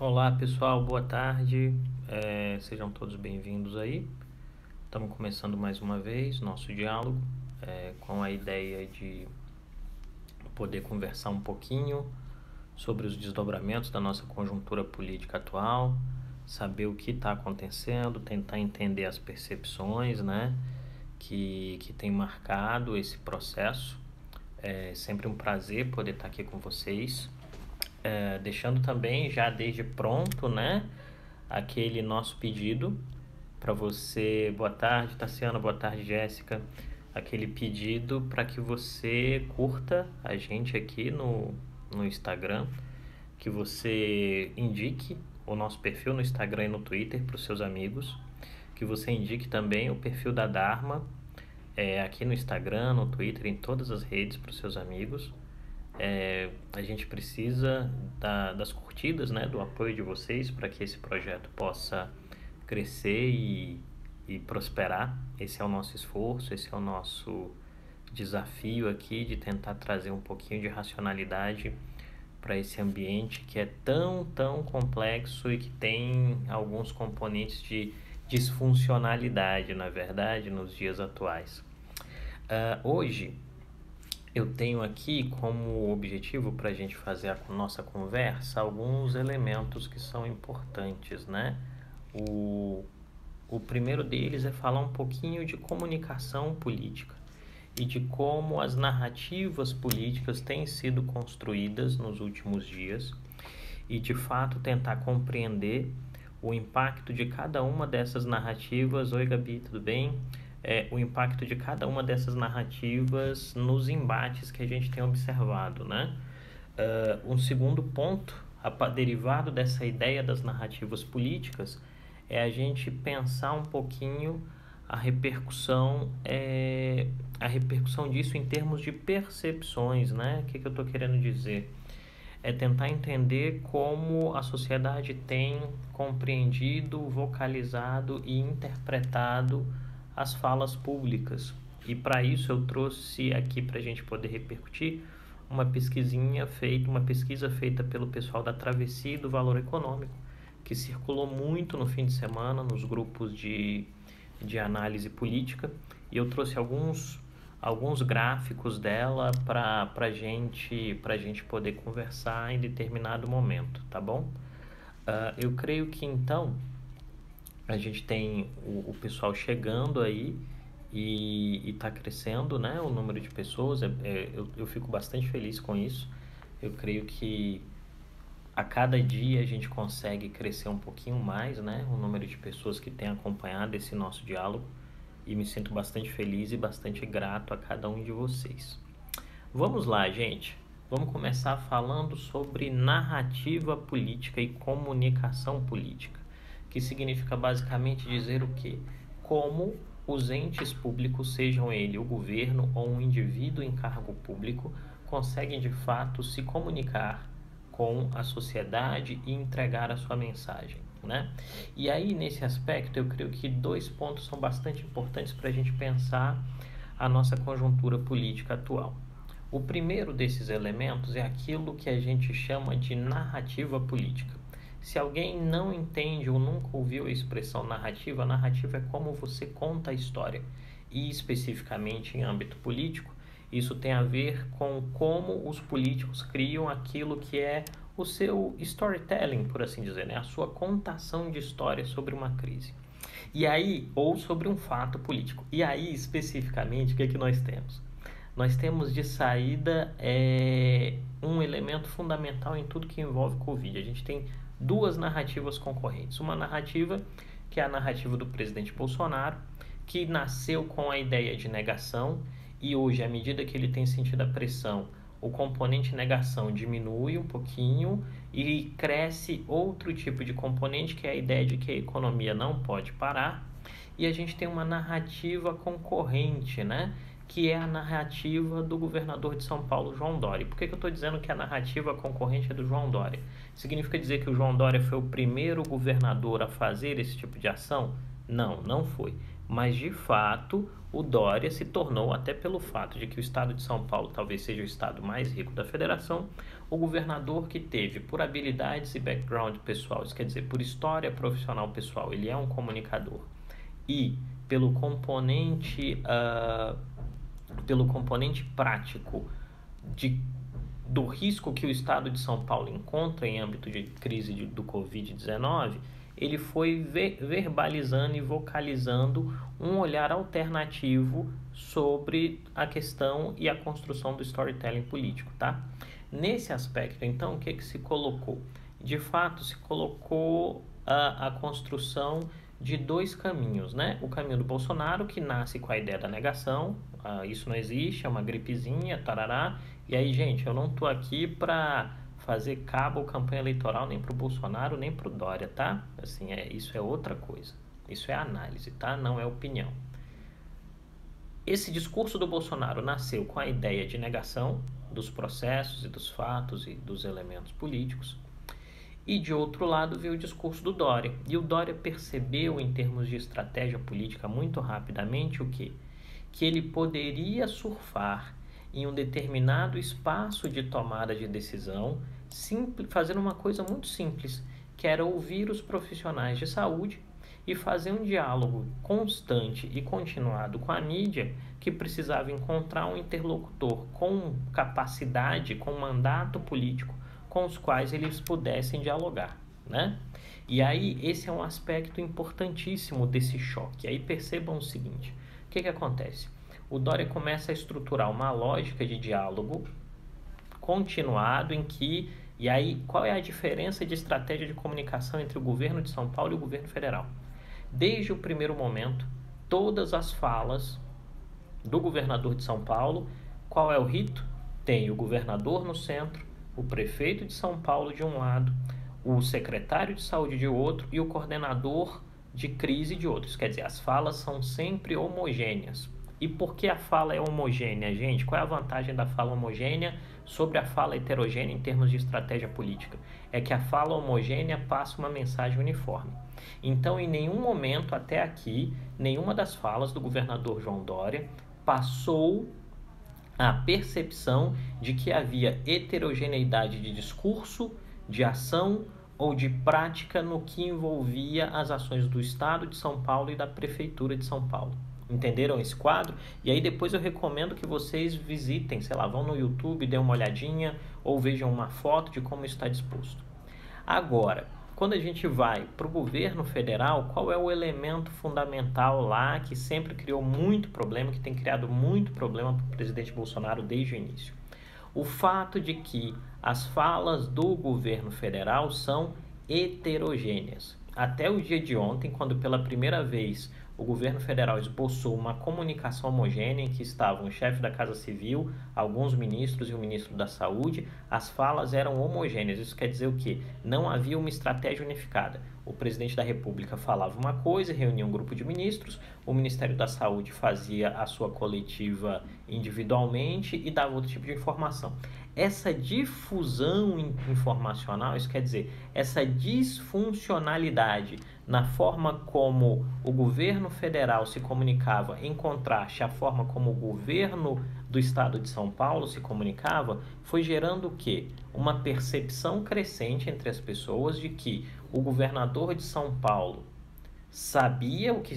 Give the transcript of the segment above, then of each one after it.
Olá pessoal, boa tarde, sejam todos bem-vindos aí. Estamos começando mais uma vez nosso diálogo com a ideia de poder conversar um pouquinho sobre os desdobramentos da nossa conjuntura política atual, saber o que está acontecendo, tentar entender as percepções, né, que tem marcado esse processo. É sempre um prazer poder estar aqui com vocês. Deixando também já desde pronto, né, aquele nosso pedido para você. Boa tarde, Tassiana, boa tarde, Jéssica. Aquele pedido para que você curta a gente aqui no Instagram, que você indique o nosso perfil no Instagram e no Twitter para os seus amigos, que você indique também o perfil da Dharma aqui no Instagram, no Twitter, em todas as redes para os seus amigos. A gente precisa das curtidas, né, do apoio de vocês para que esse projeto possa crescer e prosperar. Esse é o nosso esforço, esse é o nosso desafio aqui de tentar trazer um pouquinho de racionalidade para esse ambiente que é tão complexo e que tem alguns componentes de disfuncionalidade, na verdade, nos dias atuais. Hoje eu tenho aqui como objetivo para a gente fazer a nossa conversa alguns elementos que são importantes, né? O primeiro deles é falar um pouquinho de comunicação política e de como as narrativas políticas têm sido construídas nos últimos dias e, de fato, tentar compreender o impacto de cada uma dessas narrativas. Oi, Gabi, tudo bem? O impacto de cada uma dessas narrativas nos embates que a gente tem observado, né? Um segundo ponto, derivado dessa ideia das narrativas políticas, é a gente pensar um pouquinho a repercussão disso em termos de percepções, né? O que eu estou querendo dizer? É tentar entender como a sociedade tem compreendido, vocalizado e interpretado as falas públicas. E para isso eu trouxe aqui para a gente poder repercutir uma pesquisa feita pelo pessoal da Travessia e do Valor Econômico, que circulou muito no fim de semana nos grupos de análise política, e eu trouxe alguns gráficos dela para a gente poder conversar em determinado momento, tá bom? Eu creio que então a gente tem o pessoal chegando aí e está crescendo, né, o número de pessoas. Eu fico bastante feliz com isso. Eu creio que a cada dia a gente consegue crescer um pouquinho mais, né, o número de pessoas que têm acompanhado esse nosso diálogo, e me sinto bastante feliz e bastante grato a cada um de vocês. Vamos lá, gente. Vamos começar falando sobre narrativa política e comunicação política, que significa basicamente dizer o quê? Como os entes públicos, sejam ele o governo ou um indivíduo em cargo público, conseguem de fato se comunicar com a sociedade e entregar a sua mensagem, né? E aí, nesse aspecto, eu creio que dois pontos são bastante importantes para a gente pensar a nossa conjuntura política atual. O primeiro desses elementos é aquilo que a gente chama de narrativa política. Se alguém não entende ou nunca ouviu a expressão narrativa, narrativa é como você conta a história. E especificamente em âmbito político, isso tem a ver com como os políticos criam aquilo que é o seu storytelling, por assim dizer, né? A sua contação de história sobre uma crise. E aí, ou sobre um fato político. E aí, especificamente, o que é que nós temos? Nós temos de saída um elemento fundamental em tudo que envolve Covid. A gente tem duas narrativas concorrentes. Uma narrativa que é a narrativa do presidente Bolsonaro, que nasceu com a ideia de negação, e hoje, à medida que ele tem sentido a pressão, o componente negação diminui um pouquinho e cresce outro tipo de componente, que é a ideia de que a economia não pode parar. E a gente tem uma narrativa concorrente, né? Que é a narrativa do governador de São Paulo, João Dória. Por que eu estou dizendo que a narrativa concorrente é do João Dória? Significa dizer que o João Dória foi o primeiro governador a fazer esse tipo de ação? Não, não foi. Mas, de fato, o Dória se tornou, até pelo fato de que o estado de São Paulo talvez seja o estado mais rico da federação, o governador que teve, por habilidades e background pessoal, isso quer dizer, por história profissional pessoal, ele é um comunicador, e pelo componente prático do risco que o estado de São Paulo encontra em âmbito de crise do Covid-19, ele foi verbalizando e vocalizando um olhar alternativo sobre a questão e a construção do storytelling político, tá? Nesse aspecto, então, o que se colocou? De fato, se colocou a construção de dois caminhos, né? O caminho do Bolsonaro, que nasce com a ideia da negação, isso não existe, é uma gripezinha, tarará. E aí, gente, eu não tô aqui para fazer cabo ou campanha eleitoral nem pro Bolsonaro, nem pro Dória, tá? Assim, isso é outra coisa. Isso é análise, tá? Não é opinião. Esse discurso do Bolsonaro nasceu com a ideia de negação dos processos e dos fatos e dos elementos políticos. E, de outro lado, veio o discurso do Dória. E o Dória percebeu, em termos de estratégia política, muito rapidamente o quê? Que ele poderia surfar em um determinado espaço de tomada de decisão, fazendo uma coisa muito simples, que era ouvir os profissionais de saúde e fazer um diálogo constante e continuado com a mídia, que precisava encontrar um interlocutor com capacidade, com mandato político, com os quais eles pudessem dialogar, né? E aí, esse é um aspecto importantíssimo desse choque. Aí percebam o seguinte, o que acontece? O Dória começa a estruturar uma lógica de diálogo continuado em que... E aí, qual é a diferença de estratégia de comunicação entre o governo de São Paulo e o governo federal? Desde o primeiro momento, todas as falas do governador de São Paulo, qual é o rito? Tem o governador no centro, o prefeito de São Paulo de um lado, o secretário de saúde de outro e o coordenador de crise de outros. Quer dizer, as falas são sempre homogêneas. E por que a fala é homogênea, gente? Qual é a vantagem da fala homogênea sobre a fala heterogênea em termos de estratégia política? É que a fala homogênea passa uma mensagem uniforme. Então, em nenhum momento até aqui, nenhuma das falas do governador João Dória passou a percepção de que havia heterogeneidade de discurso, de ação ou de prática no que envolvia as ações do Estado de São Paulo e da Prefeitura de São Paulo. Entenderam esse quadro? E aí depois eu recomendo que vocês visitem, sei lá, vão no YouTube, dêem uma olhadinha ou vejam uma foto de como isso está disposto. Agora, quando a gente vai para o governo federal, qual é o elemento fundamental lá que sempre criou muito problema, que tem criado muito problema para o presidente Bolsonaro desde o início? O fato de que as falas do governo federal são heterogêneas. Até o dia de ontem, quando pela primeira vez o governo federal esboçou uma comunicação homogênea em que estavam o chefe da Casa Civil, alguns ministros e o ministro da Saúde, as falas eram homogêneas. Isso quer dizer o quê? Não havia uma estratégia unificada. O presidente da República falava uma coisa, reunia um grupo de ministros, o Ministério da Saúde fazia a sua coletiva individualmente e dava outro tipo de informação. Essa difusão informacional, isso quer dizer, essa disfuncionalidade na forma como o governo federal se comunicava, em contraste à forma como o governo do estado de São Paulo se comunicava, foi gerando o quê? Uma percepção crescente entre as pessoas de que o governador de São Paulo sabe o que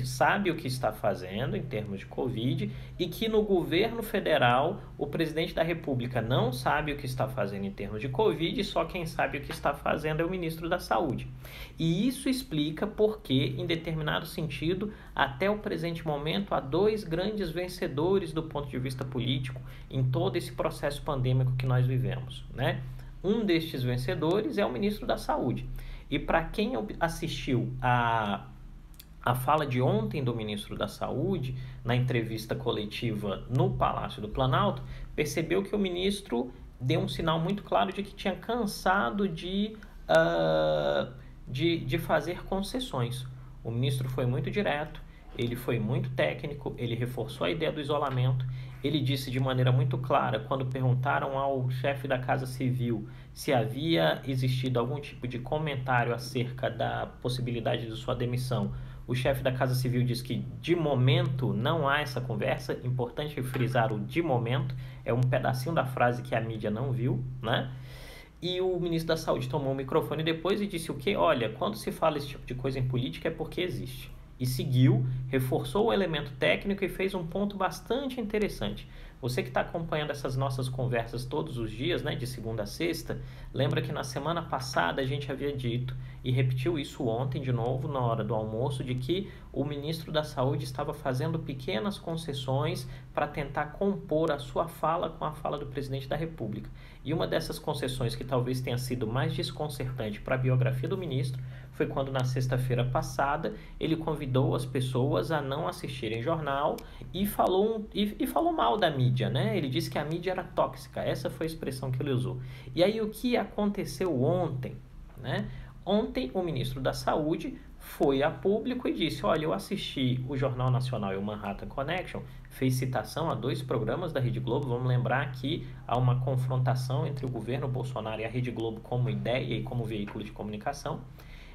está fazendo em termos de Covid e que no governo federal o presidente da República não sabe o que está fazendo em termos de Covid e só quem sabe o que está fazendo é o ministro da Saúde. E isso explica porque, em determinado sentido, até o presente momento, há dois grandes vencedores do ponto de vista político em todo esse processo pandêmico que nós vivemos, né? Um destes vencedores é o ministro da Saúde. E para quem assistiu a fala de ontem do ministro da Saúde, na entrevista coletiva no Palácio do Planalto, percebeu que o ministro deu um sinal muito claro de que tinha cansado de fazer concessões. O ministro foi muito direto, ele foi muito técnico, ele reforçou a ideia do isolamento, ele disse de maneira muito clara, quando perguntaram ao chefe da Casa Civil se havia existido algum tipo de comentário acerca da possibilidade de sua demissão, O chefe da Casa Civil diz que, de momento, não há essa conversa. Importante frisar o de momento. É um pedacinho da frase que a mídia não viu, né? E o ministro da Saúde tomou o microfone depois e disse o quê? Olha, quando se fala esse tipo de coisa em política é porque existe. E seguiu, reforçou o elemento técnico e fez um ponto bastante interessante. Você que está acompanhando essas nossas conversas todos os dias, né, de segunda a sexta, lembra que na semana passada a gente havia dito, e repetiu isso ontem de novo, na hora do almoço, de que o ministro da Saúde estava fazendo pequenas concessões para tentar compor a sua fala com a fala do presidente da República. E uma dessas concessões que talvez tenha sido mais desconcertante para a biografia do ministro foi quando, na sexta-feira passada, ele convidou as pessoas a não assistirem jornal e falou mal da mídia, né? Ele disse que a mídia era tóxica, essa foi a expressão que ele usou. E aí o que aconteceu ontem, né? Ontem o ministro da Saúde foi a público e disse, olha, eu assisti o Jornal Nacional e o Manhattan Connection, fez citação a 2 programas da Rede Globo. Vamos lembrar que há uma confrontação entre o governo Bolsonaro e a Rede Globo como ideia e como veículo de comunicação.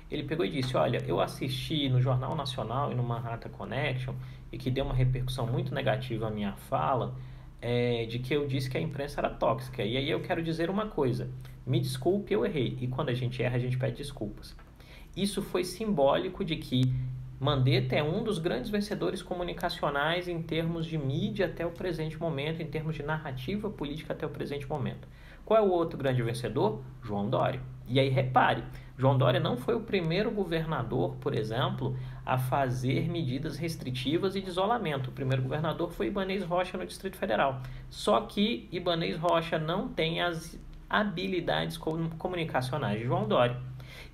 Ele pegou e disse, olha, eu assisti no Jornal Nacional e no Manhattan Connection, e que deu uma repercussão muito negativa à minha fala, de que eu disse que a imprensa era tóxica. E aí eu quero dizer uma coisa, me desculpe, eu errei. E quando a gente erra, a gente pede desculpas. Isso foi simbólico de que Mandetta é um dos grandes vencedores comunicacionais em termos de mídia até o presente momento, em termos de narrativa política até o presente momento. Qual é o outro grande vencedor? João Dória. E aí repare, João Dória não foi o primeiro governador, por exemplo, a fazer medidas restritivas e de isolamento. O primeiro governador foi Ibanez Rocha no Distrito Federal. Só que Ibanez Rocha não tem as habilidades comunicacionais de João Dória.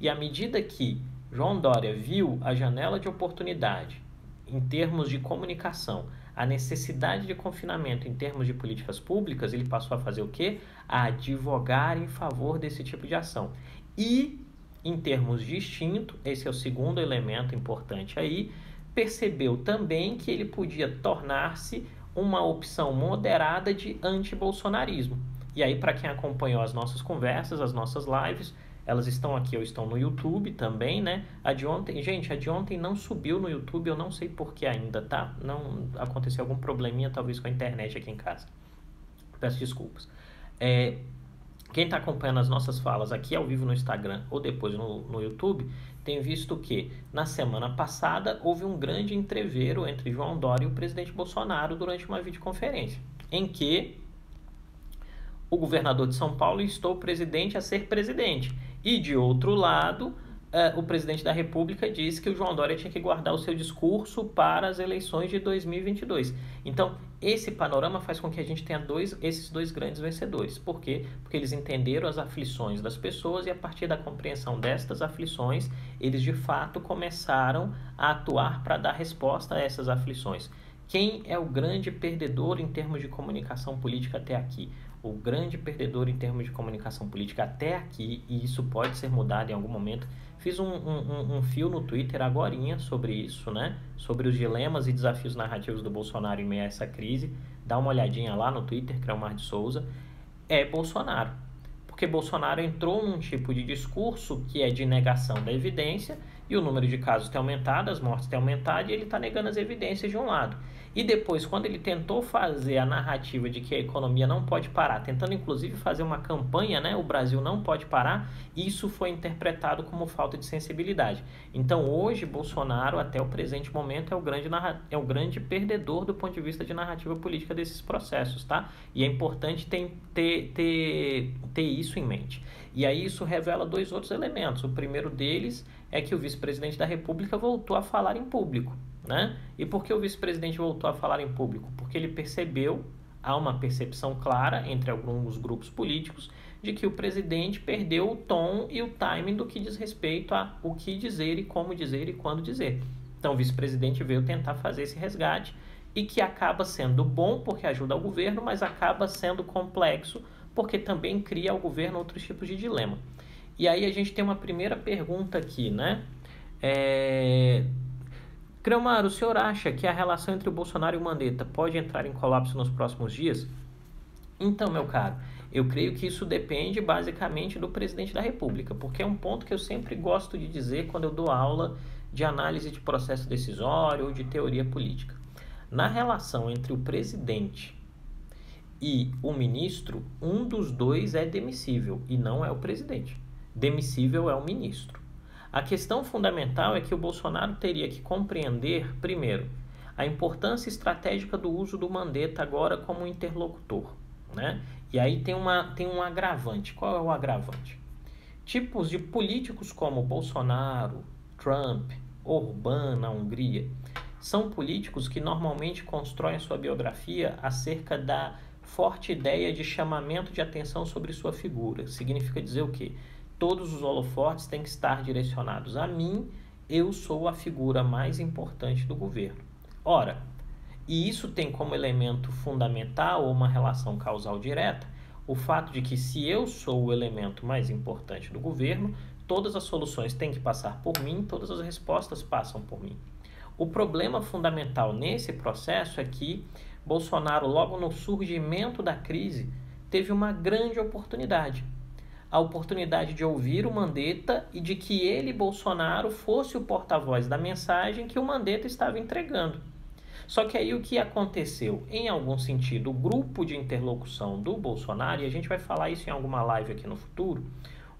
E à medida que João Dória viu a janela de oportunidade em termos de comunicação, a necessidade de confinamento em termos de políticas públicas, ele passou a fazer o quê? A advogar em favor desse tipo de ação. E, em termos distintos, esse é o segundo elemento importante aí, percebeu também que ele podia tornar-se uma opção moderada de anti-bolsonarismo. E aí, para quem acompanhou as nossas conversas, as nossas lives, elas estão aqui, ou estão no YouTube também, né? A de ontem não subiu no YouTube, eu não sei por que ainda, tá? Não aconteceu algum probleminha, talvez com a internet aqui em casa. Peço desculpas. Quem está acompanhando as nossas falas aqui ao vivo no Instagram ou depois no YouTube, tem visto que na semana passada houve um grande entreveiro entre João Dória e o presidente Bolsonaro durante uma videoconferência, em que o governador de São Paulo instou o presidente a ser presidente. E, de outro lado, o presidente da República disse que o João Dória tinha que guardar o seu discurso para as eleições de 2022. Então, esse panorama faz com que a gente tenha esses dois grandes vencedores. Por quê? Porque eles entenderam as aflições das pessoas e, a partir da compreensão destas aflições, eles, de fato, começaram a atuar para dar resposta a essas aflições. Quem é o grande perdedor em termos de comunicação política até aqui? O grande perdedor em termos de comunicação política até aqui, e isso pode ser mudado em algum momento. Fiz um fio no Twitter agorinha sobre isso, né? Sobre os dilemas e desafios narrativos do Bolsonaro em meio a essa crise. Dá uma olhadinha lá no Twitter, Creomar de Souza. É Bolsonaro. Porque Bolsonaro entrou num tipo de discurso que é de negação da evidência, e o número de casos tem aumentado, as mortes têm aumentado, e ele está negando as evidências de um lado. E depois, quando ele tentou fazer a narrativa de que a economia não pode parar, tentando inclusive fazer uma campanha, né, o Brasil não pode parar, isso foi interpretado como falta de sensibilidade. Então, hoje, Bolsonaro, até o presente momento, é o grande perdedor do ponto de vista de narrativa política desses processos, tá? E é importante ter isso em mente. E aí isso revela 2 outros elementos. O primeiro deles é que o vice-presidente da República voltou a falar em público, né? E por que o vice-presidente voltou a falar em público? Porque ele percebeu, há uma percepção clara entre alguns grupos políticos, de que o presidente perdeu o tom e o timing do que diz respeito a o que dizer e como dizer e quando dizer. Então o vice-presidente veio tentar fazer esse resgate, e que acaba sendo bom porque ajuda o governo, mas acaba sendo complexo porque também cria ao governo outros tipos de dilema. E aí a gente tem uma primeira pergunta aqui, né? Creomar, o senhor acha que a relação entre o Bolsonaro e o Mandetta pode entrar em colapso nos próximos dias? Então, meu caro, eu creio que isso depende basicamente do presidente da República, porque é um ponto que eu sempre gosto de dizer quando eu dou aula de análise de processo decisório ou de teoria política. Na relação entre o presidente e o ministro, um dos dois é demissível e não é o presidente. Demissível é o ministro. A questão fundamental é que o Bolsonaro teria que compreender, primeiro, a importância estratégica do uso do Mandetta agora como interlocutor, né? E aí tem um agravante. Qual é o agravante? Tipos de políticos como Bolsonaro, Trump, Orbán na Hungria, são políticos que normalmente constroem sua biografia acerca da forte ideia de chamamento de atenção sobre sua figura. Significa dizer o quê? Todos os holofotes têm que estar direcionados a mim, eu sou a figura mais importante do governo. Ora, e isso tem como elemento fundamental ou uma relação causal direta o fato de que se eu sou o elemento mais importante do governo, todas as soluções têm que passar por mim, todas as respostas passam por mim. O problema fundamental nesse processo é que Bolsonaro, logo no surgimento da crise, teve uma grande oportunidade. A oportunidade de ouvir o Mandetta e de que ele, Bolsonaro, fosse o porta-voz da mensagem que o Mandetta estava entregando. Só que aí o que aconteceu? Em algum sentido, o grupo de interlocução do Bolsonaro, e a gente vai falar isso em alguma live aqui no futuro,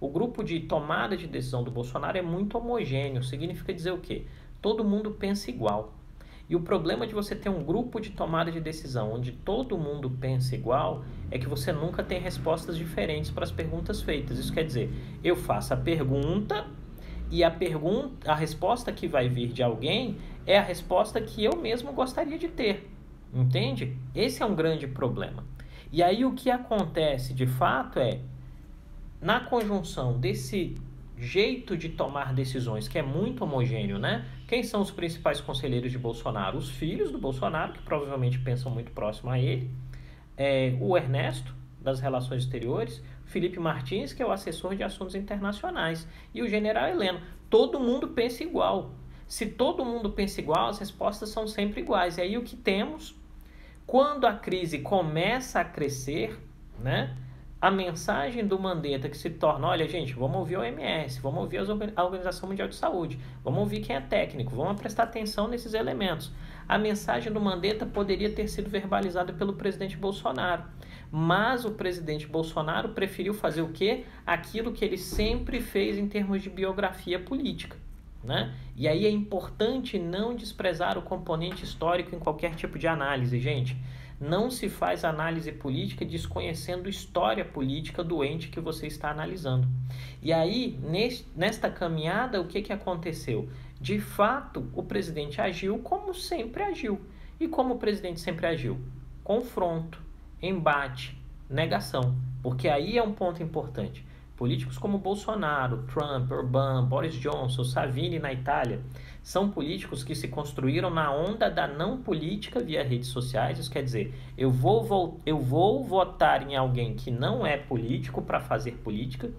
o grupo de tomada de decisão do Bolsonaro é muito homogêneo. Significa dizer o quê? Todo mundo pensa igual. E o problema de você ter um grupo de tomada de decisão onde todo mundo pensa igual é que você nunca tem respostas diferentes para as perguntas feitas. Isso quer dizer, eu faço a pergunta e a resposta que vai vir de alguém é a resposta que eu mesmo gostaria de ter. Entende? Esse é um grande problema. E aí o que acontece de fato é, na conjunção desse jeito de tomar decisões que é muito homogêneo, né? Quem são os principais conselheiros de Bolsonaro? Os filhos do Bolsonaro, que provavelmente pensam muito próximo a ele, o Ernesto, das Relações Exteriores, Felipe Martins, que é o assessor de assuntos internacionais, e o general Heleno. Todo mundo pensa igual. Se todo mundo pensa igual, as respostas são sempre iguais. E aí o que temos? Quando a crise começa a crescer, né? A mensagem do Mandetta que se torna, olha gente, vamos ouvir a OMS, vamos ouvir a Organização Mundial de Saúde, vamos ouvir quem é técnico, vamos prestar atenção nesses elementos. A mensagem do Mandetta poderia ter sido verbalizada pelo presidente Bolsonaro, mas o presidente Bolsonaro preferiu fazer o quê? Aquilo que ele sempre fez em termos de biografia política, né? E aí é importante não desprezar o componente histórico em qualquer tipo de análise, gente. Não se faz análise política desconhecendo história política do ente que você está analisando. E aí, nesta caminhada, o que aconteceu? De fato, o presidente agiu como sempre agiu. E como o presidente sempre agiu? Confronto, embate, negação. Porque aí é um ponto importante. Políticos como Bolsonaro, Trump, Orbán, Boris Johnson, Salvini na Itália, são políticos que se construíram na onda da não política via redes sociais. Isso quer dizer, eu vou votar em alguém que não é político para fazer política,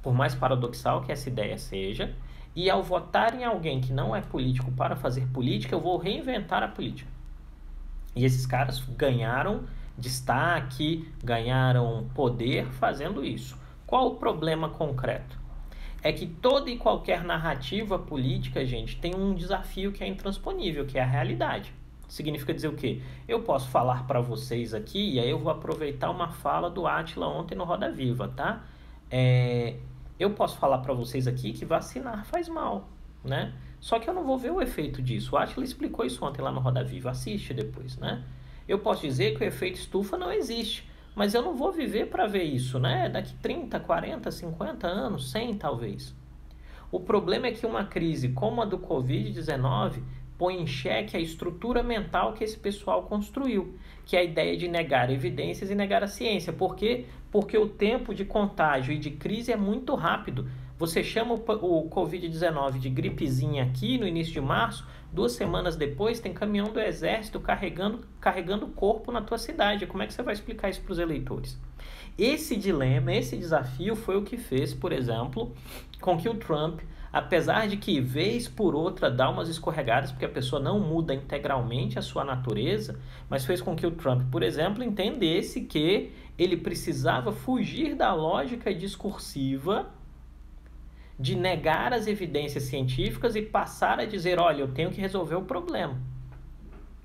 por mais paradoxal que essa ideia seja, e ao votar em alguém que não é político para fazer política, eu vou reinventar a política. E esses caras ganharam destaque, ganharam poder fazendo isso. Qual o problema concreto? É que toda e qualquer narrativa política, gente, tem um desafio que é intransponível, que é a realidade. Significa dizer o quê? Eu posso falar para vocês aqui, e aí eu vou aproveitar uma fala do Átila ontem no Roda Viva, tá? Eu posso falar para vocês aqui que vacinar faz mal, né? Só que eu não vou ver o efeito disso. O Átila explicou isso ontem lá no Roda Viva, assiste depois, né? Eu posso dizer que o efeito estufa não existe, mas eu não vou viver para ver isso, né? Daqui 30, 40, 50 anos, 100 talvez. O problema é que uma crise como a do Covid-19 põe em xeque a estrutura mental que esse pessoal construiu, que é a ideia de negar evidências e negar a ciência. Por quê? Porque o tempo de contágio e de crise é muito rápido. Você chama o Covid-19 de gripezinha aqui no início de março, 2 semanas depois tem caminhão do exército carregando o corpo na tua cidade. Como é que você vai explicar isso para os eleitores? Esse dilema, esse desafio foi o que fez, por exemplo, com que o Trump, apesar de que vez por outra dá umas escorregadas, porque a pessoa não muda integralmente a sua natureza, mas fez com que o Trump, por exemplo, entendesse que ele precisava fugir da lógica discursiva de negar as evidências científicas e passar a dizer, olha, eu tenho que resolver o problema,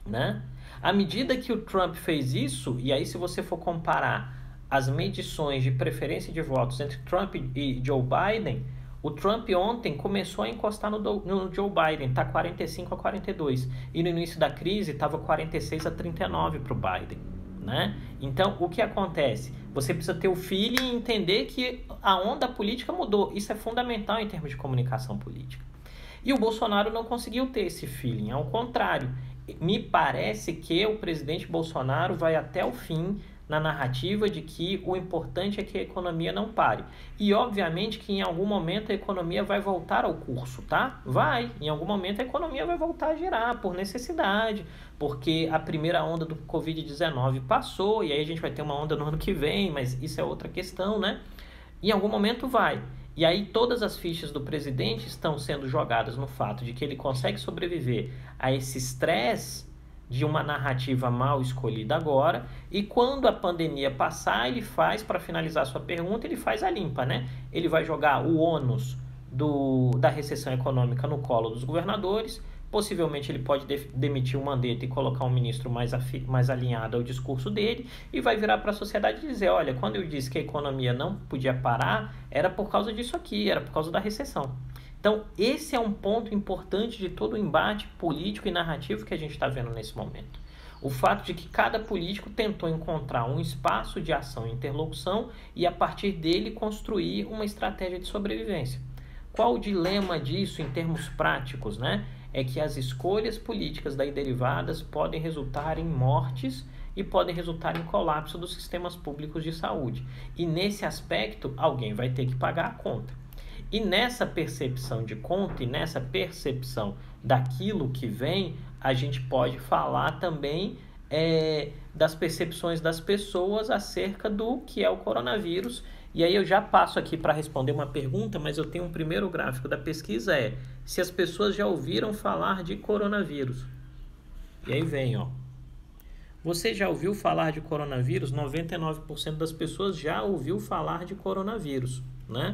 né? À medida que o Trump fez isso, e aí se você for comparar as medições de preferência de votos entre Trump e Joe Biden, o Trump ontem começou a encostar no Joe Biden, está 45-42, e no início da crise estava 46-39 para o Biden, né? Então, o que acontece? Você precisa ter o feeling e entender que a onda política mudou. Isso é fundamental em termos de comunicação política. E o Bolsonaro não conseguiu ter esse feeling, ao contrário. Me parece que o presidente Bolsonaro vai até o fim na narrativa de que o importante é que a economia não pare. E, obviamente, que em algum momento a economia vai voltar ao curso, tá? Vai. Em algum momento a economia vai voltar a girar por necessidade, porque a primeira onda do Covid-19 passou e aí a gente vai ter uma onda no ano que vem, mas isso é outra questão, né? Em algum momento vai. E aí todas as fichas do presidente estão sendo jogadas no fato de que ele consegue sobreviver a esse estresse de uma narrativa mal escolhida agora, e quando a pandemia passar, ele faz, para finalizar sua pergunta, ele faz a limpa, né? Ele vai jogar o ônus da recessão econômica no colo dos governadores, possivelmente ele pode demitir o Mandetta e colocar um ministro mais alinhado ao discurso dele, e vai virar para a sociedade e dizer, olha, quando eu disse que a economia não podia parar, era por causa disso aqui, era por causa da recessão. Então, esse é um ponto importante de todo o embate político e narrativo que a gente está vendo nesse momento. O fato de que cada político tentou encontrar um espaço de ação e interlocução e, a partir dele, construir uma estratégia de sobrevivência. Qual o dilema disso em termos práticos, né? É que as escolhas políticas daí derivadas podem resultar em mortes e podem resultar em colapso dos sistemas públicos de saúde. E, nesse aspecto, alguém vai ter que pagar a conta. E nessa percepção de conta e nessa percepção daquilo que vem, a gente pode falar também das percepções das pessoas acerca do que é o coronavírus. E aí eu já passo aqui para responder uma pergunta, mas eu tenho um primeiro gráfico da pesquisa, se as pessoas já ouviram falar de coronavírus. E aí vem, ó. Você já ouviu falar de coronavírus? 99% das pessoas já ouviu falar de coronavírus, né?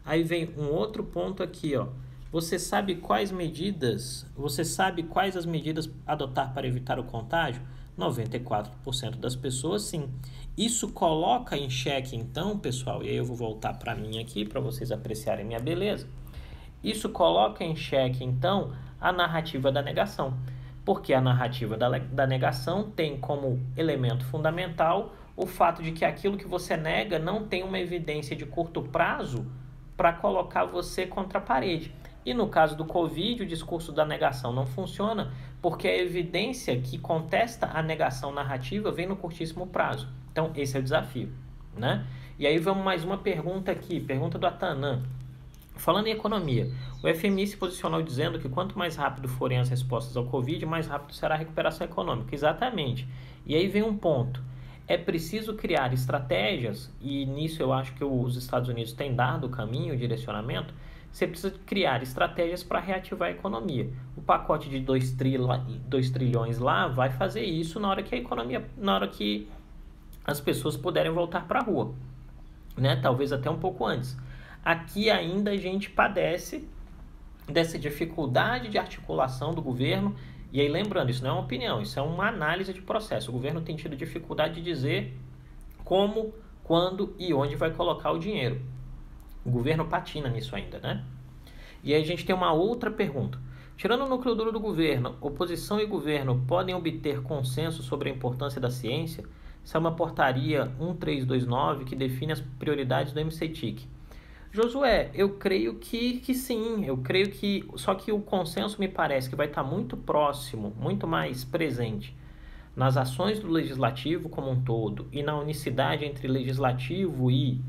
Aí vem um outro ponto aqui, ó. Você sabe quais as medidas adotar para evitar o contágio? 94% das pessoas, sim. Isso coloca em xeque, então, pessoal, e aí eu vou voltar para mim aqui, para vocês apreciarem minha beleza. Isso coloca em xeque, então, a narrativa da negação. Porque a narrativa da negação tem como elemento fundamental o fato de que aquilo que você nega não tem uma evidência de curto prazo para colocar você contra a parede. E no caso do Covid, o discurso da negação não funciona porque a evidência que contesta a negação narrativa vem no curtíssimo prazo. Então, esse é o desafio, né? E aí vamos mais uma pergunta aqui, pergunta do Atanã. Falando em economia, o FMI se posicionou dizendo que quanto mais rápido forem as respostas ao Covid, mais rápido será a recuperação econômica. Exatamente. E aí vem um ponto. É preciso criar estratégias, e nisso eu acho que os Estados Unidos têm dado o caminho, o direcionamento. Você precisa criar estratégias para reativar a economia. O pacote de 2 trilhões lá vai fazer isso na hora que as pessoas puderem voltar para a rua, né? Talvez até um pouco antes. Aqui ainda a gente padece dessa dificuldade de articulação do governo. E aí, lembrando, isso não é uma opinião, isso é uma análise de processo. O governo tem tido dificuldade de dizer como, quando e onde vai colocar o dinheiro. O governo patina nisso ainda, né? E aí a gente tem uma outra pergunta. Tirando o núcleo duro do governo, oposição e governo podem obter consenso sobre a importância da ciência? Essa é uma portaria 1329 que define as prioridades do MCTIC. Josué, eu creio que sim, só que o consenso me parece que vai estar muito próximo, muito mais presente nas ações do legislativo como um todo e na unicidade entre legislativo e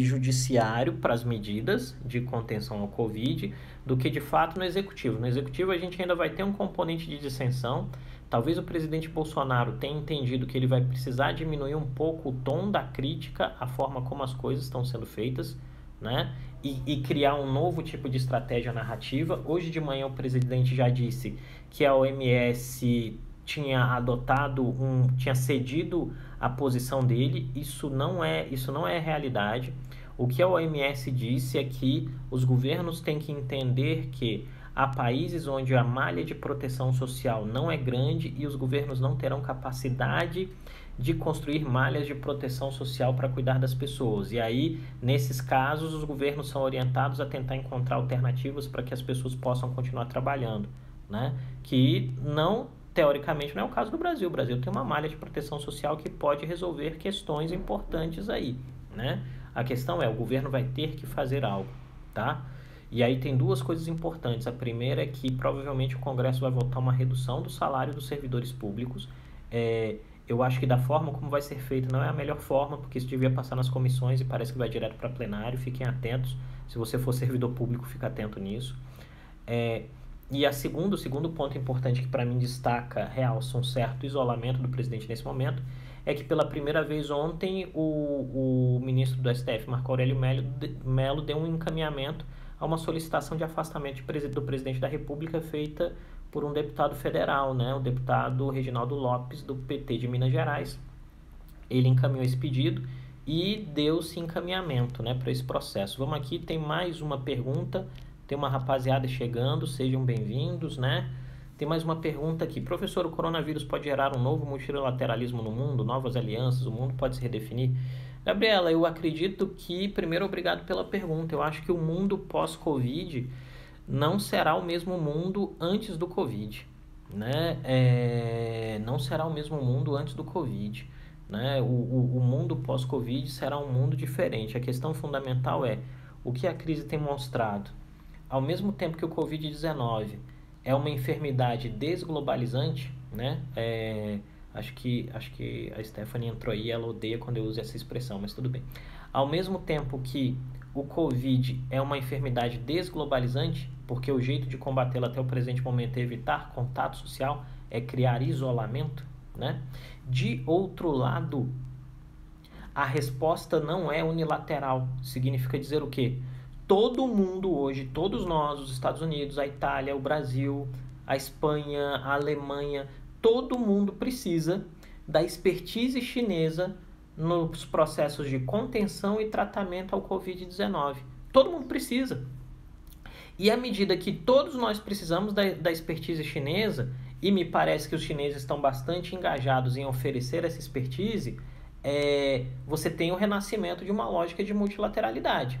judiciário para as medidas de contenção ao Covid do que de fato no executivo. No executivo a gente ainda vai ter um componente de dissensão. Talvez o presidente Bolsonaro tenha entendido que ele vai precisar diminuir um pouco o tom da crítica à forma como as coisas estão sendo feitas, né? E criar um novo tipo de estratégia narrativa. Hoje de manhã o presidente já disse que a OMS tinha cedido a posição dele. Isso não é realidade. O que a OMS disse é que os governos têm que entender que há países onde a malha de proteção social não é grande e os governos não terão capacidade de construir malhas de proteção social para cuidar das pessoas. E aí, nesses casos, os governos são orientados a tentar encontrar alternativas para que as pessoas possam continuar trabalhando, né? Que não, teoricamente, não é o caso do Brasil. O Brasil tem uma malha de proteção social que pode resolver questões importantes aí, né? A questão é, o governo vai ter que fazer algo, tá? E aí tem duas coisas importantes. A primeira é que provavelmente o Congresso vai votar uma redução do salário dos servidores públicos. Eu acho que da forma como vai ser feito não é a melhor forma, porque isso devia passar nas comissões e parece que vai direto para plenário. Fiquem atentos. Se você for servidor público, fica atento nisso. E o segundo ponto importante que para mim destaca, realça um certo isolamento do presidente nesse momento, é que pela primeira vez ontem o ministro do STF, Marco Aurélio Mello, deu um encaminhamento a uma solicitação de afastamento do presidente da República feita por um deputado federal, né, o deputado Reginaldo Lopes, do PT de Minas Gerais. Ele encaminhou esse pedido e deu-se encaminhamento, né, para esse processo. Vamos aqui, tem mais uma pergunta, tem uma rapaziada chegando, sejam bem-vindos, né? Tem mais uma pergunta aqui. Professor, o coronavírus pode gerar um novo multilateralismo no mundo, novas alianças, o mundo pode se redefinir? Gabriela, eu acredito que, primeiro, obrigado pela pergunta. Eu acho que o mundo pós-Covid não será o mesmo mundo antes do Covid, né? Não será o mesmo mundo antes do Covid, né? O mundo pós-Covid será um mundo diferente. A questão fundamental é o que a crise tem mostrado. Ao mesmo tempo que o Covid-19 é uma enfermidade desglobalizante, né? Acho que a Stephanie entrou aí, ela odeia quando eu uso essa expressão, mas tudo bem. Ao mesmo tempo que o Covid é uma enfermidade desglobalizante, porque o jeito de combatê-la até o presente momento é evitar contato social, é criar isolamento, né? De outro lado, a resposta não é unilateral. Significa dizer o quê? Todo mundo hoje, todos nós, os Estados Unidos, a Itália, o Brasil, a Espanha, a Alemanha, todo mundo precisa da expertise chinesa nos processos de contenção e tratamento ao Covid-19. Todo mundo precisa. E à medida que todos nós precisamos da expertise chinesa, e me parece que os chineses estão bastante engajados em oferecer essa expertise, você tem o renascimento de uma lógica de multilateralidade.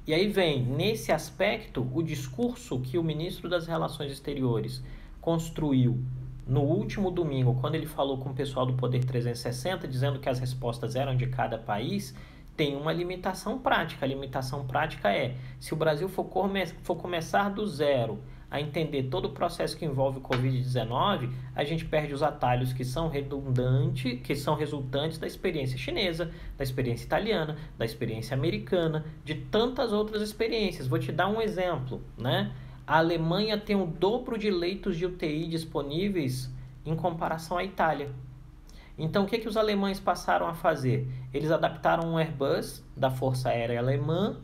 E aí vem, nesse aspecto, o discurso que o ministro das Relações Exteriores construiu no último domingo, quando ele falou com o pessoal do Poder 360, dizendo que as respostas eram de cada país, tem uma limitação prática. A limitação prática é, se o Brasil for começar do zero a entender todo o processo que envolve o Covid-19, a gente perde os atalhos que são redundantes, que são resultantes da experiência chinesa, da experiência italiana, da experiência americana, de tantas outras experiências. Vou te dar um exemplo, né? A Alemanha tem o dobro de leitos de UTI disponíveis em comparação à Itália. Então, o que os alemães passaram a fazer? Eles adaptaram um Airbus da Força Aérea Alemã,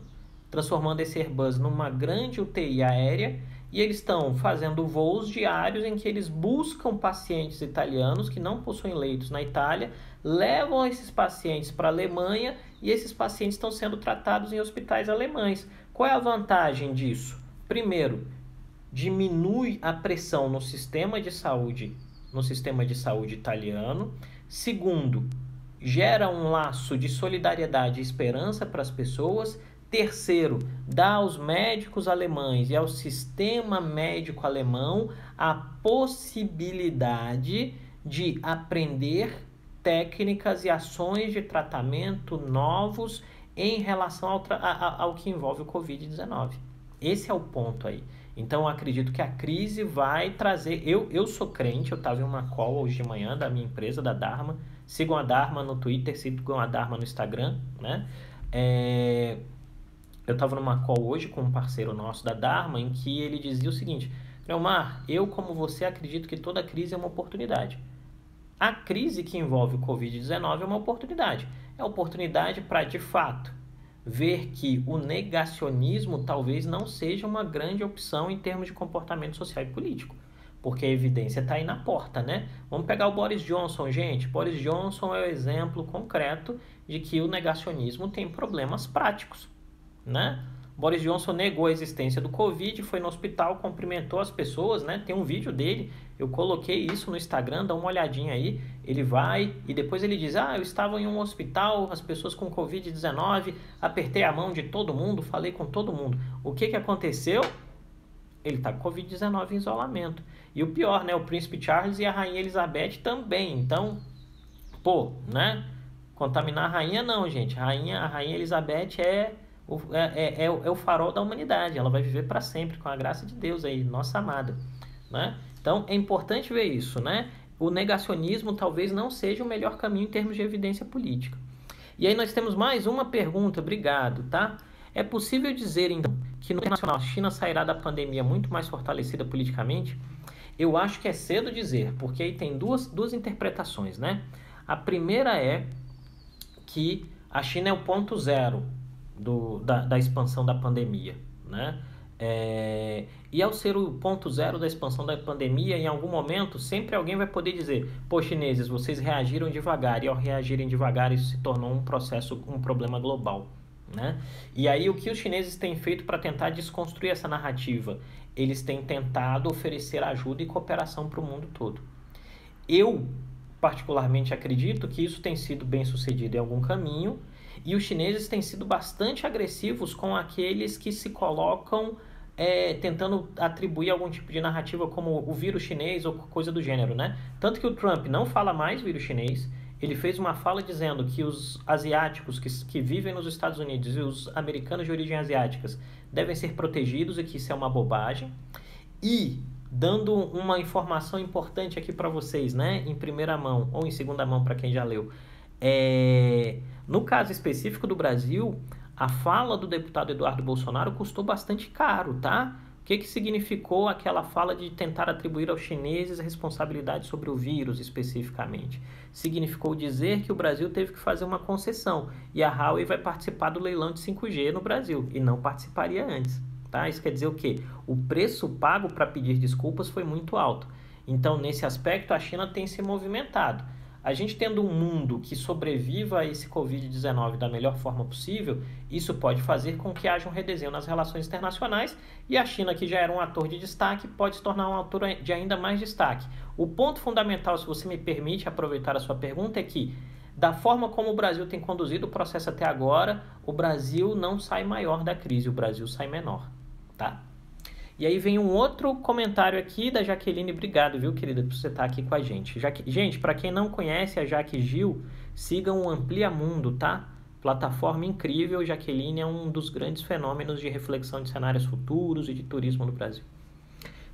transformando esse Airbus numa grande UTI aérea, e eles estão fazendo voos diários em que eles buscam pacientes italianos que não possuem leitos na Itália, levam esses pacientes para a Alemanha e esses pacientes estão sendo tratados em hospitais alemães. Qual é a vantagem disso? Primeiro, diminui a pressão no sistema de saúde italiano. Segundo, gera um laço de solidariedade e esperança para as pessoas. Terceiro, dá aos médicos alemães e ao sistema médico alemão a possibilidade de aprender técnicas e ações de tratamento novos em relação ao que envolve o Covid-19. Esse é o ponto aí. Então, eu acredito que a crise vai trazer... Eu sou crente, eu estava em uma call hoje de manhã da minha empresa, da Dharma. Sigam a Dharma no Twitter, sigam a Dharma no Instagram, né? Eu estava numa call hoje com um parceiro nosso da Dharma, em que ele dizia o seguinte: Leomar, eu como você acredito que toda crise é uma oportunidade. A crise que envolve o Covid-19 é uma oportunidade. É oportunidade para, de fato, ver que o negacionismo talvez não seja uma grande opção em termos de comportamento social e político. Porque a evidência está aí na porta, né? Vamos pegar o Boris Johnson, gente. Boris Johnson é o exemplo concreto de que o negacionismo tem problemas práticos, né? Boris Johnson negou a existência do Covid, foi no hospital, cumprimentou as pessoas, né? Tem um vídeo dele, eu coloquei isso no Instagram, dá uma olhadinha aí. Ele vai e depois ele diz, eu estava em um hospital, as pessoas com Covid-19, apertei a mão de todo mundo, falei com todo mundo. O que aconteceu? Ele está com Covid-19 em isolamento. E o pior, né? O príncipe Charles e a rainha Elizabeth também. Então, né? Contaminar a rainha não, gente. A rainha Elizabeth é o farol da humanidade. Ela vai viver para sempre com a graça de Deus aí, nossa amada, né? Então, é importante ver isso, né? O negacionismo talvez não seja o melhor caminho em termos de evidência política. E aí nós temos mais uma pergunta, obrigado, tá? É possível dizer, então, que no internacional a China sairá da pandemia muito mais fortalecida politicamente? Eu acho que é cedo dizer, porque aí tem duas interpretações, né? A primeira é que a China é o ponto zero da expansão da pandemia, né? E ao ser o ponto zero da expansão da pandemia, em algum momento, sempre alguém vai poder dizer, chineses, vocês reagiram devagar, e ao reagirem devagar, isso se tornou um problema global, né? E aí o que os chineses têm feito para tentar desconstruir essa narrativa? Eles têm tentado oferecer ajuda e cooperação para o mundo todo. Eu, particularmente, acredito que isso tem sido bem sucedido em algum caminho, e os chineses têm sido bastante agressivos com aqueles que se colocam tentando atribuir algum tipo de narrativa como o vírus chinês ou coisa do gênero, né? Tanto que o Trump não fala mais vírus chinês, ele fez uma fala dizendo que os asiáticos que vivem nos Estados Unidos e os americanos de origem asiáticas devem ser protegidos e que isso é uma bobagem. E, dando uma informação importante aqui para vocês, né? Em primeira mão ou em segunda mão para quem já leu, no caso específico do Brasil, a fala do deputado Eduardo Bolsonaro custou bastante caro, tá? O que significou aquela fala de tentar atribuir aos chineses a responsabilidade sobre o vírus especificamente? Significou dizer que o Brasil teve que fazer uma concessão e a Huawei vai participar do leilão de 5G no Brasil e não participaria antes, tá? Isso quer dizer o quê? O preço pago para pedir desculpas foi muito alto. Então, nesse aspecto, a China tem se movimentado. A gente tendo um mundo que sobreviva a esse Covid-19 da melhor forma possível, isso pode fazer com que haja um redesenho nas relações internacionais e a China, que já era um ator de destaque, pode se tornar um ator de ainda mais destaque. O ponto fundamental, se você me permite aproveitar a sua pergunta, é que, da forma como o Brasil tem conduzido o processo até agora, o Brasil não sai maior da crise, o Brasil sai menor, tá? E aí vem um outro comentário aqui da Jaqueline. Obrigado, viu, querida, por você estar aqui com a gente. Gente, para quem não conhece a Jaque Gil, sigam o Amplia Mundo, tá? Plataforma incrível. Jaqueline é um dos grandes fenômenos de reflexão de cenários futuros e de turismo no Brasil.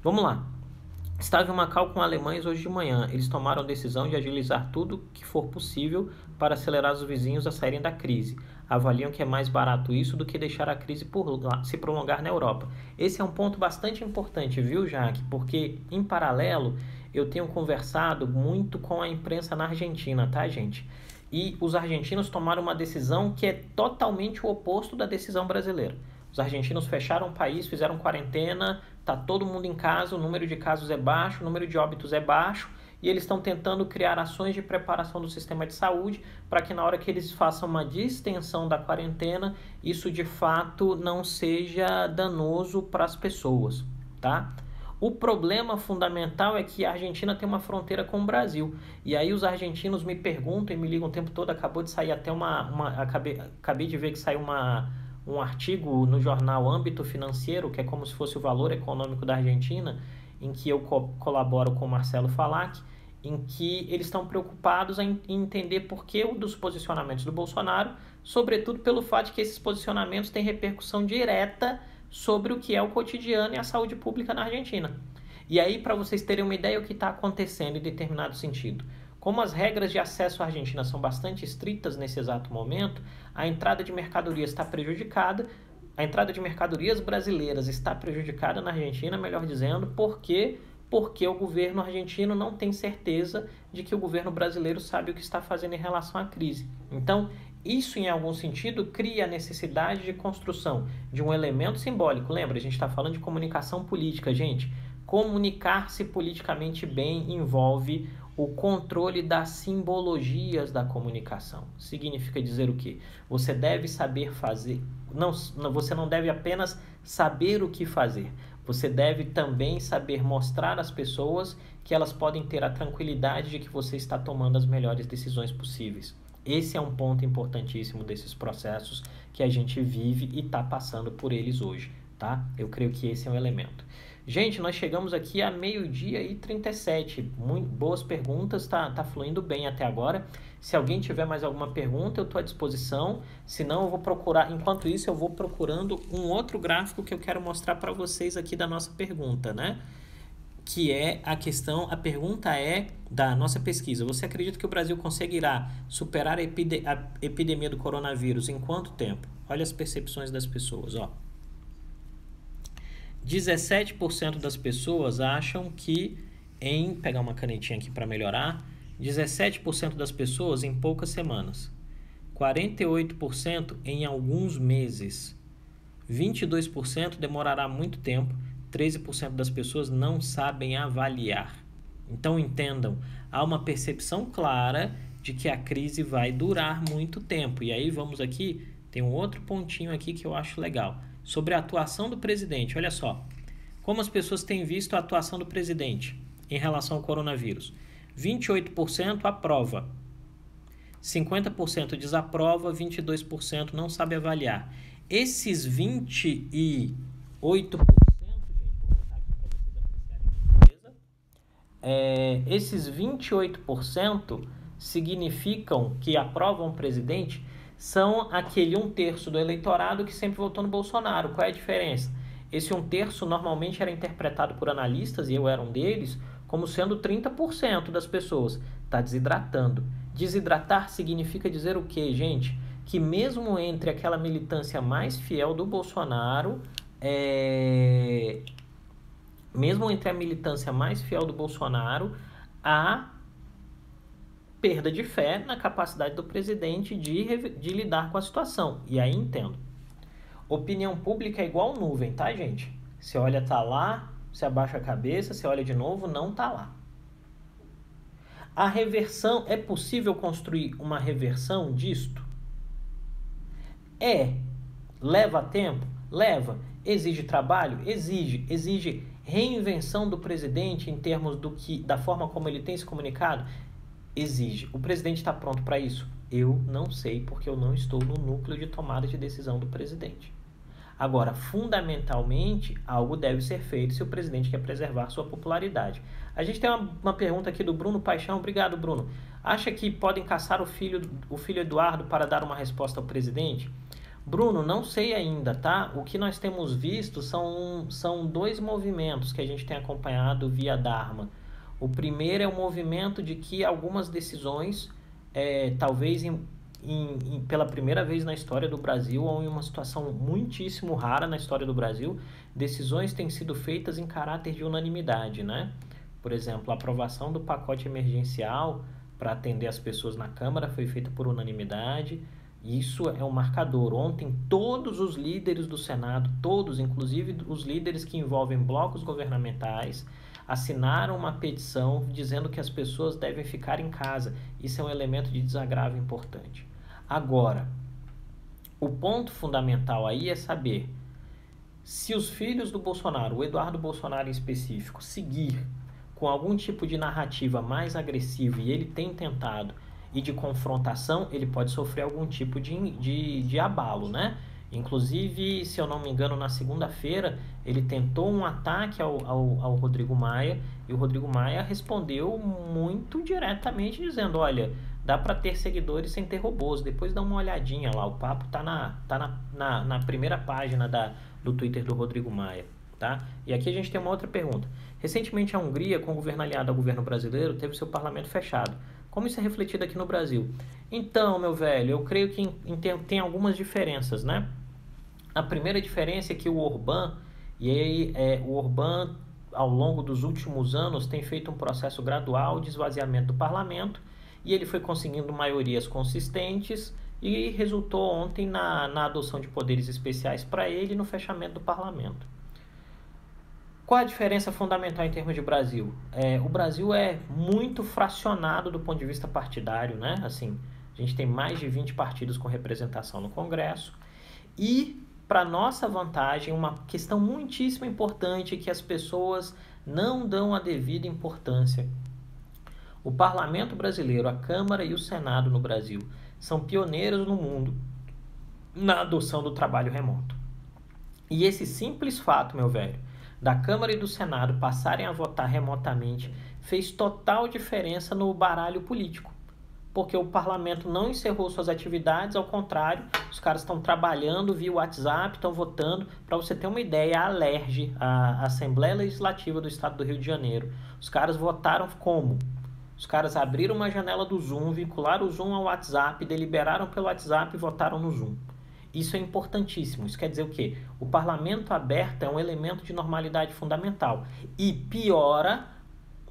Vamos lá. Estava em Macau com alemães hoje de manhã. Eles tomaram a decisão de agilizar tudo que for possível para acelerar os vizinhos a saírem da crise. Avaliam que é mais barato isso do que deixar a crise se prolongar na Europa. Esse é um ponto bastante importante, viu, Jaque? Porque, em paralelo, eu tenho conversado muito com a imprensa na Argentina, tá, gente? E os argentinos tomaram uma decisão que é totalmente o oposto da decisão brasileira. Os argentinos fecharam o país, fizeram quarentena, está todo mundo em casa, o número de casos é baixo, o número de óbitos é baixo, e eles estão tentando criar ações de preparação do sistema de saúde para que na hora que eles façam uma distensão da quarentena, isso de fato não seja danoso para as pessoas, tá? O problema fundamental é que a Argentina tem uma fronteira com o Brasil, e aí os argentinos me perguntam e me ligam o tempo todo, acabou de sair até acabei de ver que saiu um artigo no jornal Âmbito Financeiro, que é como se fosse o valor econômico da Argentina, em que eu colaboro com o Marcelo Falac, em que eles estão preocupados em entender por que dos posicionamentos do Bolsonaro, sobretudo pelo fato de que esses posicionamentos têm repercussão direta sobre o que é o cotidiano e a saúde pública na Argentina. E aí, para vocês terem uma ideia do que está acontecendo em determinado sentido, como as regras de acesso à Argentina são bastante estritas nesse exato momento, a entrada de mercadorias está prejudicada, a entrada de mercadorias brasileiras está prejudicada na Argentina, melhor dizendo, porque o governo argentino não tem certeza de que o governo brasileiro sabe o que está fazendo em relação à crise. Então, isso, em algum sentido, cria a necessidade de construção de um elemento simbólico. Lembra, a gente está falando de comunicação política, gente. Comunicar-se politicamente bem envolve o controle das simbologias da comunicação. Significa dizer o quê? Você deve saber fazer, você não deve apenas saber o que fazer, você deve também saber mostrar às pessoas que elas podem ter a tranquilidade de que você está tomando as melhores decisões possíveis. Esse é um ponto importantíssimo desses processos que a gente vive e está passando por eles hoje, tá? Eu creio que esse é um elemento. Gente, nós chegamos aqui a 12h37. Muito boas perguntas, tá fluindo bem até agora. Se alguém tiver mais alguma pergunta, eu estou à disposição. Se não, eu vou procurar. Enquanto isso, eu vou procurando um outro gráfico que eu quero mostrar para vocês aqui da nossa pergunta, né? Que é a pergunta é da nossa pesquisa. Você acredita que o Brasil conseguirá superar a epidemia do coronavírus em quanto tempo? Olha as percepções das pessoas, ó. 17% das pessoas acham que pegar uma canetinha aqui para melhorar, 17% das pessoas em poucas semanas, 48% em alguns meses, 22% demorará muito tempo, 13% das pessoas não sabem avaliar. Então entendam, há uma percepção clara de que a crise vai durar muito tempo. E aí vamos aqui, tem um outro pontinho aqui que eu acho legal. Sobre a atuação do presidente, olha só, como as pessoas têm visto a atuação do presidente em relação ao coronavírus. 28% aprova, 50% desaprova, 22% não sabe avaliar. Esses 28%, gente, vou voltar aqui para vocês apreciarem a beleza. Esses 28% significam que aprovam o presidente são aquele 1/3 do eleitorado que sempre votou no Bolsonaro. Qual é a diferença? Esse 1/3 normalmente era interpretado por analistas, e eu era um deles, como sendo 30% das pessoas. Está desidratando. Desidratar significa dizer o quê, gente? Que mesmo entre aquela militância mais fiel do Bolsonaro, há perda de fé na capacidade do presidente de lidar com a situação. E aí entendo. Opinião pública é igual nuvem, tá, gente? Você olha, tá lá, você abaixa a cabeça, você olha de novo, não tá lá. A reversão, é possível construir uma reversão disto? Leva tempo? Leva. Exige trabalho? Exige. Exige reinvenção do presidente em termos da forma como ele tem se comunicado? Exige. O presidente está pronto para isso? Eu não sei, porque eu não estou no núcleo de tomada de decisão do presidente. Agora, fundamentalmente, algo deve ser feito se o presidente quer preservar sua popularidade. A gente tem uma pergunta aqui do Bruno Paixão. Obrigado, Bruno. Acha que podem caçar o filho Eduardo para dar uma resposta ao presidente? Bruno, não sei ainda, tá? O que nós temos visto são dois movimentos que a gente tem acompanhado via Dharma. O primeiro é o movimento de que algumas decisões, talvez pela primeira vez na história do Brasil, ou em uma situação muitíssimo rara na história do Brasil, decisões têm sido feitas em caráter de unanimidade, né? Por exemplo, a aprovação do pacote emergencial para atender as pessoas na Câmara foi feita por unanimidade. Isso é um marcador. Ontem, todos os líderes do Senado, todos, inclusive os líderes que envolvem blocos governamentais, assinaram uma petição dizendo que as pessoas devem ficar em casa. Isso é um elemento de desagravo importante. Agora, o ponto fundamental aí é saber se os filhos do Bolsonaro, o Eduardo Bolsonaro em específico, seguir com algum tipo de narrativa mais agressiva, e ele tem tentado, e de confrontação, ele pode sofrer algum tipo de abalo, né? Inclusive, se eu não me engano, na segunda-feira, ele tentou um ataque ao Rodrigo Maia, e o Rodrigo Maia respondeu muito diretamente, dizendo, olha, dá para ter seguidores sem ter robôs. Depois dá uma olhadinha lá, o papo tá na primeira página do Twitter do Rodrigo Maia, tá? E aqui a gente tem uma outra pergunta. Recentemente a Hungria, com o governo aliado ao governo brasileiro, teve seu parlamento fechado. Como isso é refletido aqui no Brasil? Então, meu velho, eu creio que tem algumas diferenças, né? A primeira diferença é que o Orbán, ao longo dos últimos anos, tem feito um processo gradual de esvaziamento do parlamento, e ele foi conseguindo maiorias consistentes e resultou ontem na, adoção de poderes especiais para ele e no fechamento do parlamento. Qual a diferença fundamental em termos de Brasil? O Brasil é muito fracionado do ponto de vista partidário, né? Assim, a gente tem mais de 20 partidos com representação no Congresso. E, para nossa vantagem, uma questão muitíssimo importante que as pessoas não dão a devida importância. O Parlamento brasileiro, a Câmara e o Senado no Brasil são pioneiros no mundo na adoção do trabalho remoto. E esse simples fato, meu velho, da Câmara e do Senado passarem a votar remotamente fez total diferença no baralho político. Porque o parlamento não encerrou suas atividades, ao contrário, os caras estão trabalhando via WhatsApp, estão votando. Para você ter uma ideia, a ALERJ, a Assembleia Legislativa do Estado do Rio de Janeiro, os caras votaram como? Os caras abriram uma janela do Zoom, vincularam o Zoom ao WhatsApp, deliberaram pelo WhatsApp e votaram no Zoom. Isso é importantíssimo. Isso quer dizer o quê? O parlamento aberto é um elemento de normalidade fundamental e piora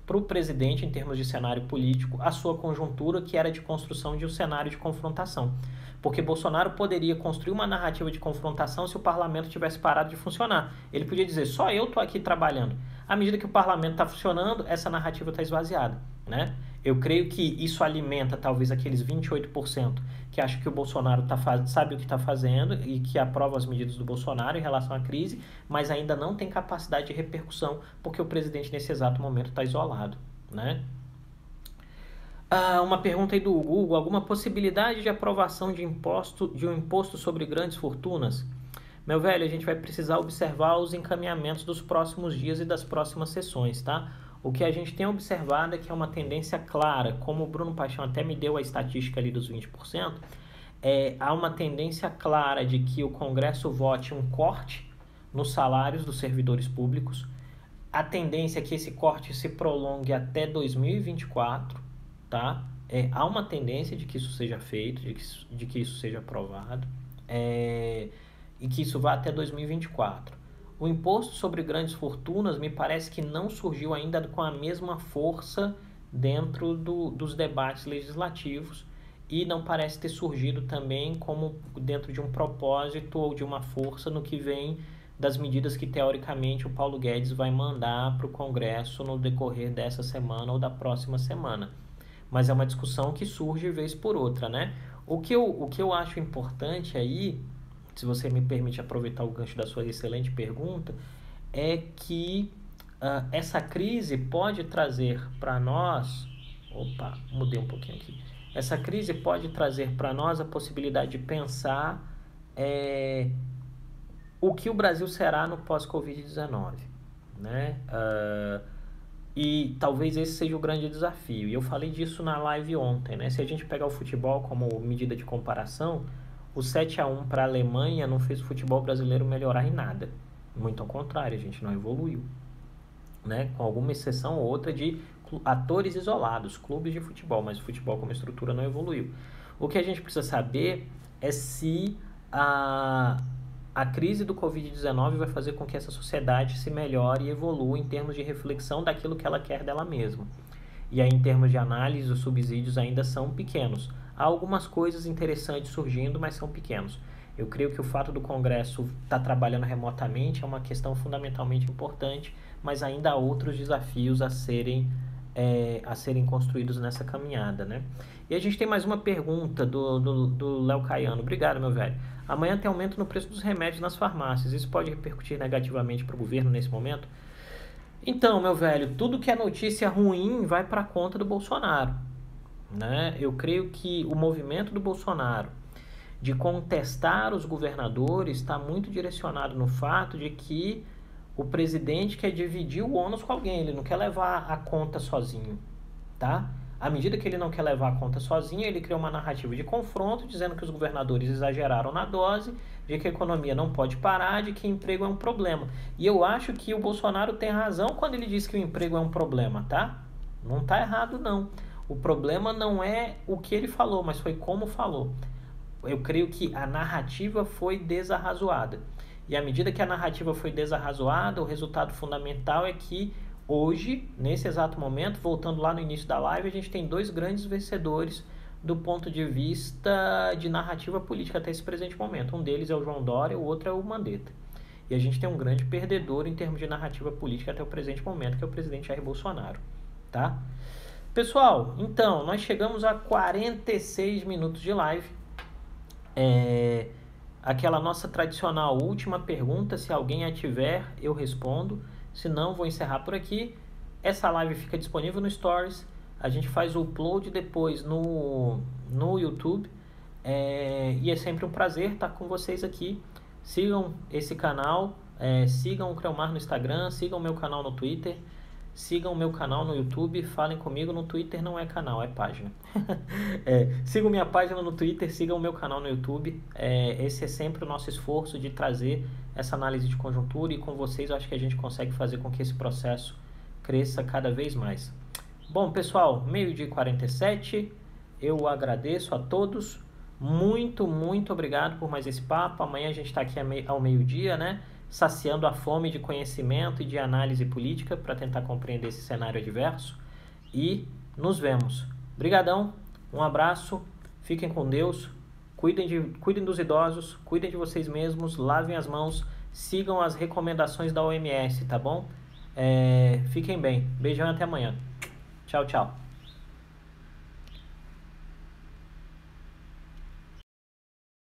para o presidente, em termos de cenário político, a sua conjuntura, que era de construção de um cenário de confrontação. Porque Bolsonaro poderia construir uma narrativa de confrontação se o parlamento tivesse parado de funcionar. Ele podia dizer, só eu estou aqui trabalhando. À medida que o parlamento está funcionando, essa narrativa está esvaziada, né? Eu creio que isso alimenta talvez aqueles 28% que acham que o Bolsonaro sabe o que está fazendo e que aprova as medidas do Bolsonaro em relação à crise, mas ainda não tem capacidade de repercussão porque o presidente nesse exato momento está isolado, né? Uma pergunta aí do Google, alguma possibilidade de aprovação de um imposto sobre grandes fortunas? Meu velho, a gente vai precisar observar os encaminhamentos dos próximos dias e das próximas sessões, tá? O que a gente tem observado é que é uma tendência clara, como o Bruno Paixão até me deu a estatística ali dos 20%, há uma tendência clara de que o Congresso vote um corte nos salários dos servidores públicos. A tendência é que esse corte se prolongue até 2024, tá? Há uma tendência de que isso seja feito, de que isso seja aprovado, e que isso vá até 2024. O imposto sobre grandes fortunas me parece que não surgiu ainda com a mesma força dentro dos debates legislativos e não parece ter surgido também como dentro de um propósito ou de uma força no que vem das medidas que teoricamente o Paulo Guedes vai mandar para o Congresso no decorrer dessa semana ou da próxima semana. Mas é uma discussão que surge vez por outra, né? O que eu acho importante aí, se você me permite aproveitar o gancho da sua excelente pergunta, é que essa crise pode trazer para nós... Opa, mudei um pouquinho aqui. Essa crise pode trazer para nós a possibilidade de pensar o que o Brasil será no pós-Covid-19, né? E talvez esse seja o grande desafio. E eu falei disso na live ontem, né? Se a gente pegar o futebol como medida de comparação, o 7-1 para a Alemanha não fez o futebol brasileiro melhorar em nada. Muito ao contrário, a gente não evoluiu, né? Com alguma exceção ou outra de atores isolados, clubes de futebol, mas o futebol como estrutura não evoluiu. O que a gente precisa saber é se a crise do Covid-19 vai fazer com que essa sociedade se melhore e evolua em termos de reflexão daquilo que ela quer dela mesma. E aí, em termos de análise, os subsídios ainda são pequenos. Há algumas coisas interessantes surgindo, mas são pequenos. Eu creio que o fato do Congresso estar trabalhando remotamente é uma questão fundamentalmente importante, mas ainda há outros desafios a serem construídos nessa caminhada, né? E a gente tem mais uma pergunta do Léo Caiano. Obrigado, meu velho. Amanhã tem aumento no preço dos remédios nas farmácias. Isso pode repercutir negativamente para o governo nesse momento? Então, meu velho, tudo que é notícia ruim vai para a conta do Bolsonaro, né? Eu creio que o movimento do Bolsonaro de contestar os governadores está muito direcionado no fato de que o presidente quer dividir o ônus com alguém, ele não quer levar a conta sozinho, tá? À medida que ele não quer levar a conta sozinho, ele cria uma narrativa de confronto, dizendo que os governadores exageraram na dose, de que a economia não pode parar, de que emprego é um problema. E eu acho que o Bolsonaro tem razão quando ele diz que o emprego é um problema, tá? Não tá errado, não. O problema não é o que ele falou, mas foi como falou. Eu creio que a narrativa foi desarrazoada. E à medida que a narrativa foi desarrazoada, o resultado fundamental é que hoje, nesse exato momento, voltando lá no início da live, a gente tem dois grandes vencedores do ponto de vista de narrativa política até esse presente momento. Um deles é o João Dória, o outro é o Mandetta. E a gente tem um grande perdedor em termos de narrativa política até o presente momento, que é o presidente Jair Bolsonaro, tá? Pessoal, então, nós chegamos a 46 minutos de live. Aquela nossa tradicional última pergunta, se alguém a tiver, eu respondo. Se não, vou encerrar por aqui. Essa live fica disponível no Stories. A gente faz o upload depois no YouTube. E é sempre um prazer estar com vocês aqui. Sigam esse canal, sigam o Creomar no Instagram, sigam o meu canal no Twitter, sigam o meu canal no YouTube, falem comigo no Twitter, não é canal, é página. Sigam minha página no Twitter, sigam o meu canal no YouTube. Esse é sempre o nosso esforço de trazer essa análise de conjuntura, e com vocês eu acho que a gente consegue fazer com que esse processo cresça cada vez mais. Bom, pessoal, 12h47, eu agradeço a todos. Muito, muito obrigado por mais esse papo. Amanhã a gente está aqui ao meio-dia, né? Saciando a fome de conhecimento e de análise política para tentar compreender esse cenário adverso. E nos vemos. Obrigadão, um abraço, fiquem com Deus, cuidem dos idosos, cuidem de vocês mesmos, lavem as mãos, sigam as recomendações da OMS, tá bom? Fiquem bem. Beijão e até amanhã. Tchau, tchau.